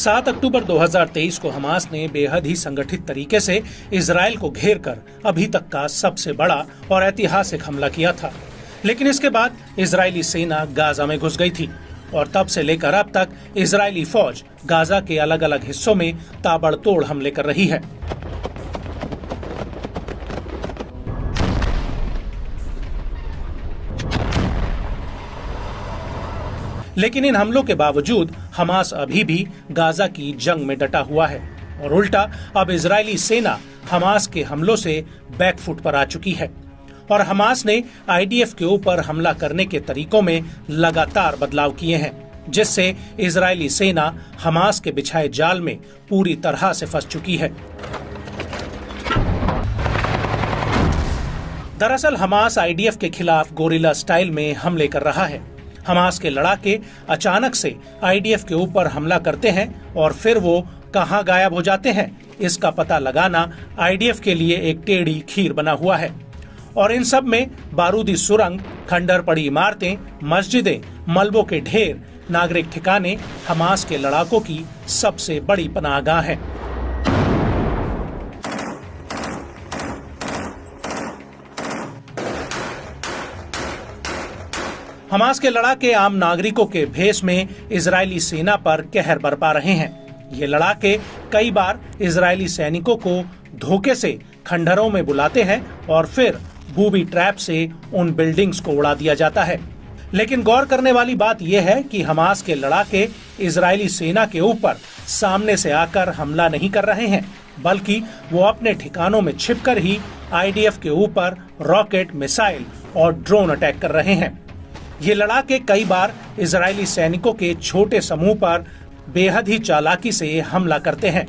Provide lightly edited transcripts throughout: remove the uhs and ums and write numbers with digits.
7 अक्टूबर 2023 को हमास ने बेहद ही संगठित तरीके से इजराइल को घेर कर अभी तक का सबसे बड़ा और ऐतिहासिक हमला किया था। लेकिन इसके बाद इजरायली सेना गाजा में घुस गई थी और तब से लेकर अब तक इजरायली फौज गाजा के अलग अलग हिस्सों में ताबड़तोड़ हमले कर रही है। लेकिन इन हमलों के बावजूद हमास अभी भी गाजा की जंग में डटा हुआ है और उल्टा अब इजरायली सेना हमास के हमलों से बैकफुट पर आ चुकी है और हमास ने आईडीएफ के ऊपर हमला करने के तरीकों में लगातार बदलाव किए हैं, जिससे इजरायली सेना हमास के बिछाए जाल में पूरी तरह से फंस चुकी है। दरअसल हमास आईडीएफ के खिलाफ गोरिल्ला स्टाइल में हमले कर रहा है। हमास के लड़ाके अचानक से आईडीएफ के ऊपर हमला करते हैं और फिर वो कहां गायब हो जाते हैं, इसका पता लगाना आईडीएफ के लिए एक टेढ़ी खीर बना हुआ है। और इन सब में बारूदी सुरंग, खंडर पड़ी इमारतें, मस्जिदें, मलबों के ढेर, नागरिक ठिकाने हमास के लड़ाकों की सबसे बड़ी पनाहगाह है। हमास के लड़ाके आम नागरिकों के भेष में इजरायली सेना पर कहर बरपा रहे हैं। ये लड़ाके कई बार इजरायली सैनिकों को धोखे से खंडरों में बुलाते हैं और फिर बूबी ट्रैप से उन बिल्डिंग्स को उड़ा दिया जाता है। लेकिन गौर करने वाली बात यह है कि हमास के लड़ाके इजरायली सेना के ऊपर सामने से आकर हमला नहीं कर रहे हैं, बल्कि वो अपने ठिकानों में छिपकर ही आईडीएफ के ऊपर रॉकेट, मिसाइल और ड्रोन अटैक कर रहे हैं। ये लड़ाके कई बार इजरायली सैनिकों के छोटे समूह पर बेहद ही चालाकी से हमला करते हैं,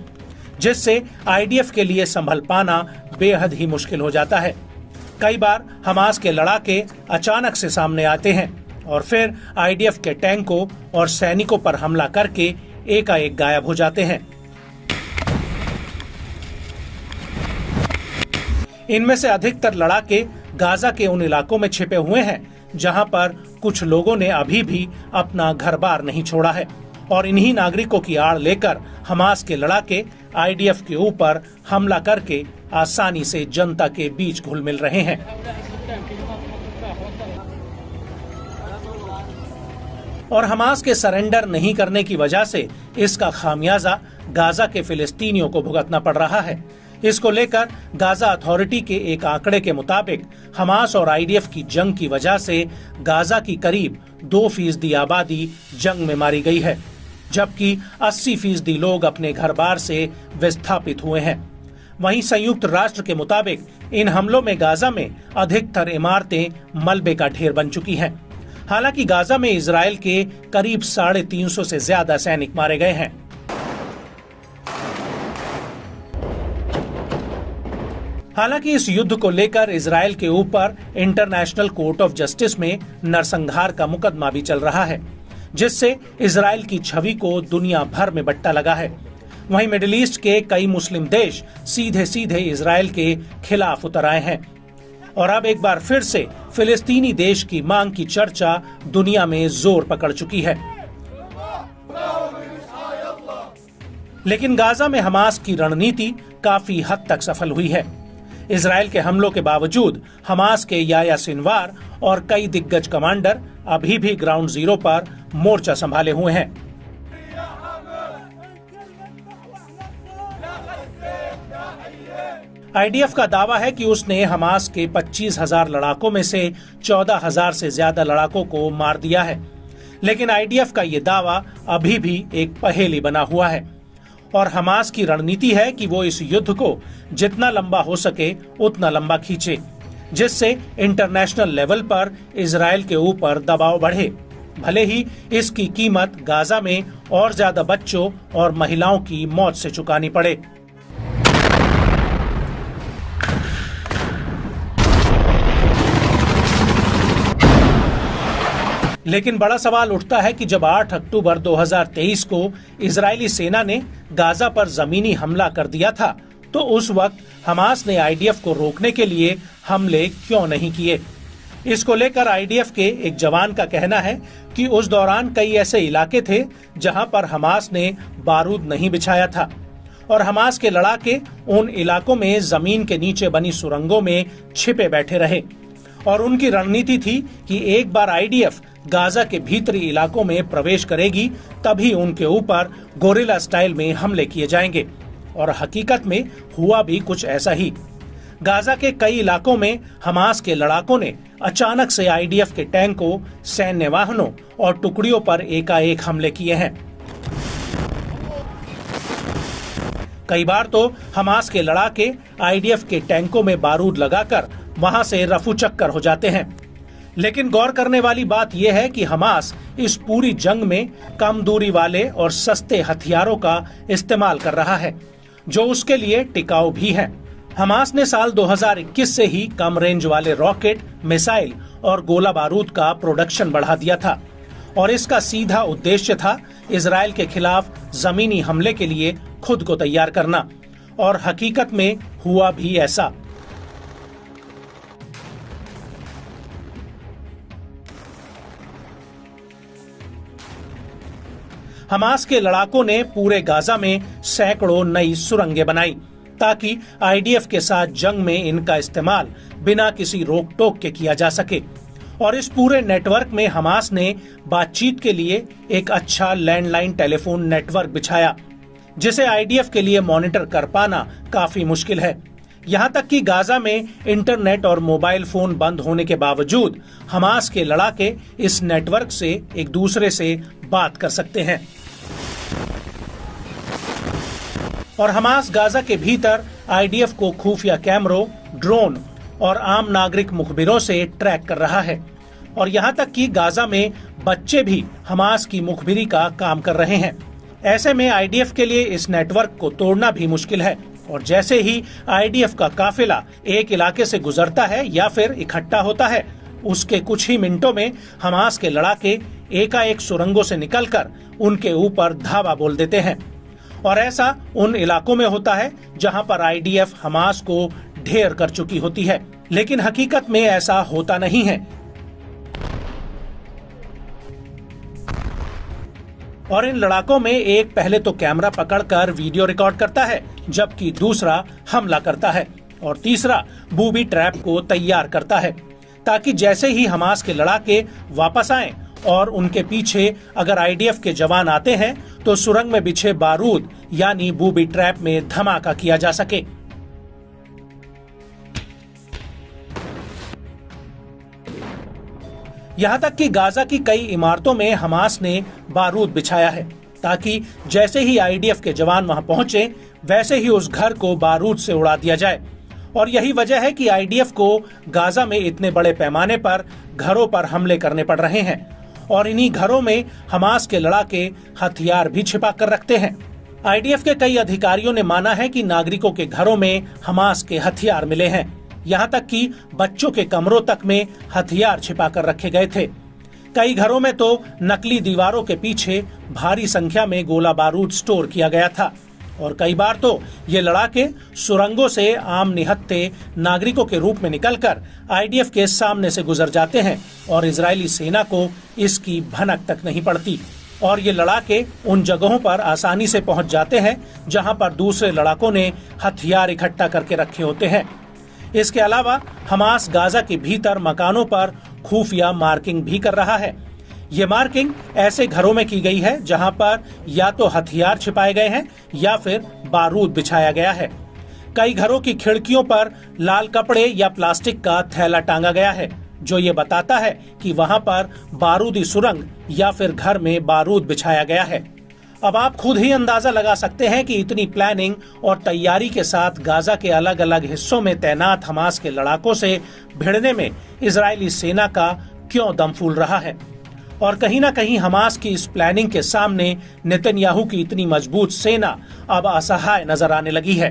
जिससे आईडीएफ के लिए संभल पाना बेहद ही मुश्किल हो जाता है। कई बार हमास के लड़ाके अचानक से सामने आते हैं और फिर आईडीएफ के टैंकों और सैनिकों पर हमला करके एकाएक गायब हो जाते हैं। इनमें से अधिकतर लड़ाके गाजा के उन इलाकों में छिपे हुए हैं जहां पर कुछ लोगों ने अभी भी अपना घर बार नहीं छोड़ा है और इन्हीं नागरिकों की आड़ लेकर हमास के लड़ाके आईडीएफ के ऊपर हमला करके आसानी से जनता के बीच घुल मिल रहे हैं। और हमास के सरेंडर नहीं करने की वजह से इसका खामियाजा गाजा के फिलिस्तीनियों को भुगतना पड़ रहा है। इसको लेकर गाजा अथॉरिटी के एक आंकड़े के मुताबिक हमास और आईडीएफ की जंग की वजह से गाजा की करीब 2% आबादी जंग में मारी गई है, जबकि 80% लोग अपने घर बार से विस्थापित हुए हैं। वहीं संयुक्त राष्ट्र के मुताबिक इन हमलों में गाजा में अधिकतर इमारतें मलबे का ढेर बन चुकी हैं। हालांकि गाजा में इजराइल के करीब 350 से ज्यादा सैनिक मारे गए हैं। हालांकि इस युद्ध को लेकर इजराइल के ऊपर इंटरनेशनल कोर्ट ऑफ जस्टिस में नरसंहार का मुकदमा भी चल रहा है, जिससे इजराइल की छवि को दुनिया भर में बट्टा लगा है। वहीं मिडिल ईस्ट के कई मुस्लिम देश सीधे सीधे इजराइल के खिलाफ उतर आए हैं और अब एक बार फिर से फिलिस्तीनी देश की मांग की चर्चा दुनिया में जोर पकड़ चुकी है। लेकिन गाजा में हमास की रणनीति काफी हद तक सफल हुई है। इजराइल के हमलों के बावजूद हमास के याह्या सिनवार और कई दिग्गज कमांडर अभी भी ग्राउंड जीरो पर मोर्चा संभाले हुए हैं। आईडीएफ का दावा है कि उसने हमास के 25,000 लड़ाकों में से 14,000 से ज्यादा लड़ाकों को मार दिया है, लेकिन आईडीएफ का ये दावा अभी भी एक पहेली बना हुआ है और हमास की रणनीति है कि वो इस युद्ध को जितना लंबा हो सके उतना लंबा खींचे, जिससे इंटरनेशनल लेवल पर इजराइल के ऊपर दबाव बढ़े, भले ही इसकी कीमत गाजा में और ज्यादा बच्चों और महिलाओं की मौत से चुकानी पड़े। लेकिन बड़ा सवाल उठता है कि जब 8 अक्टूबर 2023 को इजरायली सेना ने गाजा पर जमीनी हमला कर दिया था, तो उस वक्त हमास ने आईडीएफ को रोकने के लिए हमले क्यों नहीं किए? इसको लेकर आईडीएफ के एक जवान का कहना है कि उस दौरान कई ऐसे इलाके थे जहां पर हमास ने बारूद नहीं बिछाया था और हमास के लड़ाके उन इलाकों में जमीन के नीचे बनी सुरंगों में छिपे बैठे रहे और उनकी रणनीति थी कि एक बार आईडीएफ गाजा के भीतरी इलाकों में प्रवेश करेगी तभी उनके ऊपर गोरिल्ला स्टाइल में हमले किए जाएंगे। और हकीकत में हुआ भी कुछ ऐसा ही। गाजा के कई इलाकों में हमास के लड़ाकों ने अचानक से आईडीएफ के टैंकों, सैन्य वाहनों और टुकड़ियों पर एकाएक हमले किए हैं। कई बार तो हमास के लड़ाके आईडीएफ के टैंकों में बारूद लगाकर वहां से रफू चक्कर हो जाते हैं। लेकिन गौर करने वाली बात यह है कि हमास इस पूरी जंग में कम दूरी वाले और सस्ते हथियारों का इस्तेमाल कर रहा है जो उसके लिए टिकाऊ भी है। हमास ने साल 2021 से ही कम रेंज वाले रॉकेट, मिसाइल और गोला बारूद का प्रोडक्शन बढ़ा दिया था और इसका सीधा उद्देश्य था इजराइल के खिलाफ जमीनी हमले के लिए खुद को तैयार करना। और हकीकत में हुआ भी ऐसा। हमास के लड़ाकों ने पूरे गाजा में सैकड़ों नई सुरंगें बनाई ताकि आईडीएफ के साथ जंग में इनका इस्तेमाल बिना किसी रोक टोक के किया जा सके। और इस पूरे नेटवर्क में हमास ने बातचीत के लिए एक अच्छा लैंडलाइन टेलीफोन नेटवर्क बिछाया जिसे आईडीएफ के लिए मॉनिटर कर पाना काफी मुश्किल है। यहाँ तक कि गाजा में इंटरनेट और मोबाइल फोन बंद होने के बावजूद हमास के लड़ाके इस नेटवर्क से एक दूसरे से बात कर सकते हैं। और हमास गाजा के भीतर आईडीएफ को खुफिया कैमरों, ड्रोन और आम नागरिक मुखबिरों से ट्रैक कर रहा है। और यहाँ तक कि गाजा में बच्चे भी हमास की मुखबिरी का काम कर रहे हैं। ऐसे में आईडीएफ के लिए इस नेटवर्क को तोड़ना भी मुश्किल है। और जैसे ही आईडीएफ का काफिला एक इलाके से गुजरता है या फिर इकट्ठा होता है, उसके कुछ ही मिनटों में हमास के लड़ाके एकाएक सुरंगों से निकलकर उनके ऊपर धावा बोल देते हैं। और ऐसा उन इलाकों में होता है जहां पर आईडीएफ हमास को ढेर कर चुकी होती है। लेकिन हकीकत में ऐसा होता नहीं है। और इन लड़ाकों में एक पहले तो कैमरा पकड़कर वीडियो रिकॉर्ड करता है, जबकि दूसरा हमला करता है और तीसरा बूबी ट्रैप को तैयार करता है ताकि जैसे ही हमास के लड़ाके वापस आएं और उनके पीछे अगर आईडीएफ के जवान आते हैं तो सुरंग में बिछे बारूद यानी बूबी ट्रैप में धमाका किया जा सके। यहाँ तक कि गाजा की कई इमारतों में हमास ने बारूद बिछाया है ताकि जैसे ही आईडीएफ के जवान वहां पहुंचे वैसे ही उस घर को बारूद से उड़ा दिया जाए। और यही वजह है कि आईडीएफ को गाजा में इतने बड़े पैमाने पर घरों पर हमले करने पड़ रहे हैं और इन्हीं घरों में हमास के लड़ाके हथियार भी छिपा कर रखते हैं। आईडीएफ के कई अधिकारियों ने माना है कि नागरिकों के घरों में हमास के हथियार मिले हैं। यहाँ तक कि बच्चों के कमरों तक में हथियार छिपा कर रखे गए थे। कई घरों में तो नकली दीवारों के पीछे भारी संख्या में गोला बारूद स्टोर किया गया था। और कई बार तो ये लड़ाके सुरंगों से आम निहत्थे नागरिकों के रूप में निकलकर आईडीएफ के सामने से गुजर जाते हैं और इजरायली सेना को इसकी भनक तक नहीं पड़ती। और ये लड़ाके उन जगहों पर आसानी से पहुंच जाते हैं जहां पर दूसरे लड़ाकों ने हथियार इकट्ठा करके रखे होते हैं। इसके अलावा हमास गाजा के भीतर मकानों पर खुफिया मार्किंग भी कर रहा है। ये मार्किंग ऐसे घरों में की गई है जहां पर या तो हथियार छिपाए गए हैं या फिर बारूद बिछाया गया है। कई घरों की खिड़कियों पर लाल कपड़े या प्लास्टिक का थैला टांगा गया है जो ये बताता है कि वहां पर बारूदी सुरंग या फिर घर में बारूद बिछाया गया है। अब आप खुद ही अंदाजा लगा सकते हैं कि इतनी प्लानिंग और तैयारी के साथ गाजा के अलग अलग हिस्सों में तैनात हमास के लड़ाकों से भिड़ने में इजरायली सेना का क्यों दम फूल रहा है। और कहीं ना कहीं हमास की इस प्लानिंग के सामने नेतन्याहू की इतनी मजबूत सेना अब असहाय नजर आने लगी है।